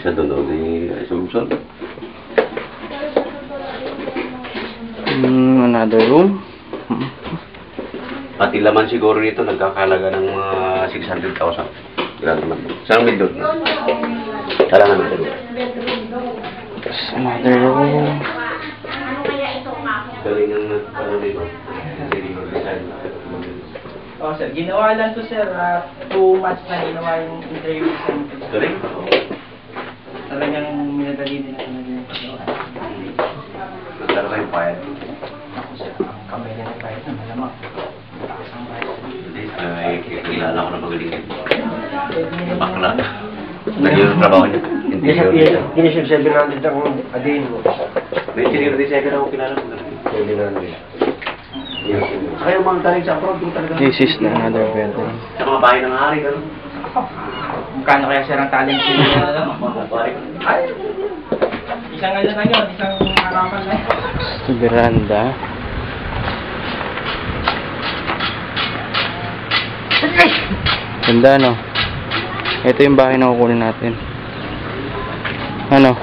isa doon, o di solution. Another room. Pati laman siguro nito nagkakalaga ng mga 600,000. Ilan naman. Saan may doon? Kala naman doon. Another room. Galing ang ano dito. Oh, sir. Ginawa lang to, sir. 2 months na ginawa yung interview sa Galing? talagang minadali din ako nag-gawa. Nagkala kayong payat. Ako, sir. Ang kamay na nagbayad na malamang. Takas ang bayad. Hindi, ay kilala ko na magaling. Bakla. Nagyan ang trabaho niya. Hindi siya 700 ang adin mo. May engineer di second ako kilala ko. 700. Saka yung mga galing sa abroad, yung talaga. This is another bedroom. Sa mga bahay ng hari, gano'n. Magkano kaya, sir, ang talent ko na Mga bahay. Ay! Isang ano lang yun, isang harapan lang. Sa veranda. Ganda, no? Ito yung bahay na kukunin natin. Ano?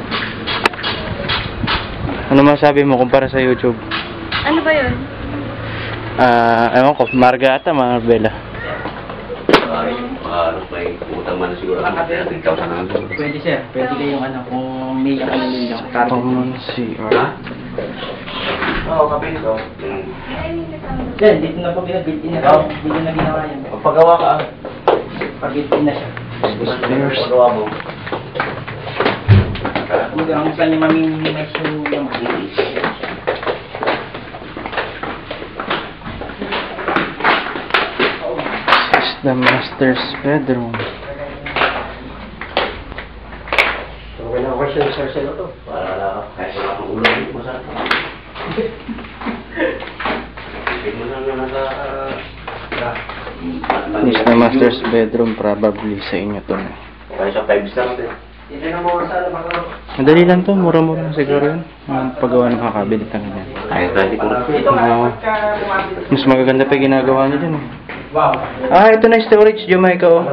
Ano masabi mo kumpara sa YouTube? Ano ba yun? Ewan ko, Margata, Marbella. Halos may utang man siguro. 100,000 na lang. Pwede, sir. Pwede kayong ano, kung may ako nililong. Common CR. Ha? Oo, kape ito. Yan, dito na po binag-built-in na. Dito na ginawa yan. Pagpagawa ka, Pag-built-in na siya. Stairs. paggawa mo. Kung ang saan yung mamiminimise yung laman. This is the master's bedroom. Okay na question sa sa'yo to. Para kahit wala kang ulo, masarap. Hindi mo lang naman sa... This is the master's bedroom, probably sa inyo to. Kaya sa 5 star natin. Hindi na mo masala baka Madali lang to, mura-mura lang siguro yun. Ang paggawa ng kakabit ng ganyan. Kaya tayo ko. Ito nga, Oo. pagka lumapit. Mas magaganda pa yung ginagawa niyo dyan eh. Wow. Ito na yung storage, Jamaica oh.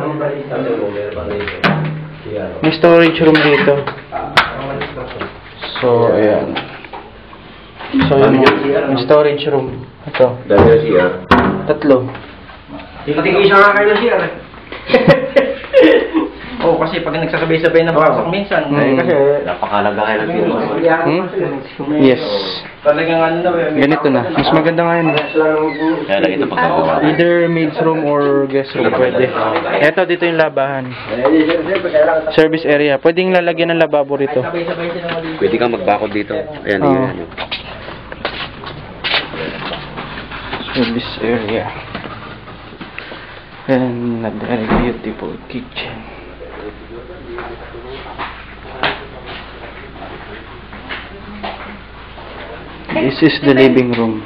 May storage room dito. So, ayan. So, yun yung storage room. Ito. Dahil na siya. 3. Tingin siya nga kayo siya. Oo, kasi pag nagsasabay-sabay na pasok minsan. Kasi Napakalaga kayo ng siya. Yes. Talagang ano na. Ganito na. Mas maganda nga yun. Kaya lang ito pagkagawa. Either maid's room or guest room pwede. Eto, dito yung labahan. Service area. Pwedeng lalagyan ng lababo rito. Sabay-sabay sila mali. Pwede kang magbakod dito. Ayan, Oo. yun. Service area. And a very beautiful kitchen. This is the living room.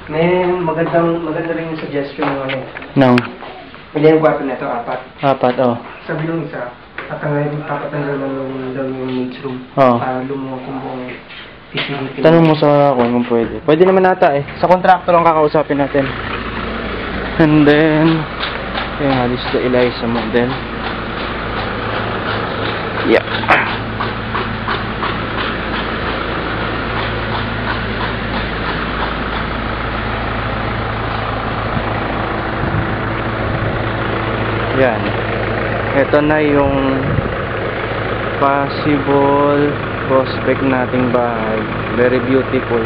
may maganda rin yung suggestion ng ano. No. Ilan yung kwarto na ito? 4. 4, oh. Sabi nung isa, papatanggal lang daw yung maid's room. Oo. Para lumuha kung buong facility. Tanong mo sa kung pwede. Pwede naman ata eh. Sa contractor lang kakausapin natin. And then, yeah, this is the Eliza model. Yeah. Yan. Ito na yung possible prospect nating bahay. Very beautiful.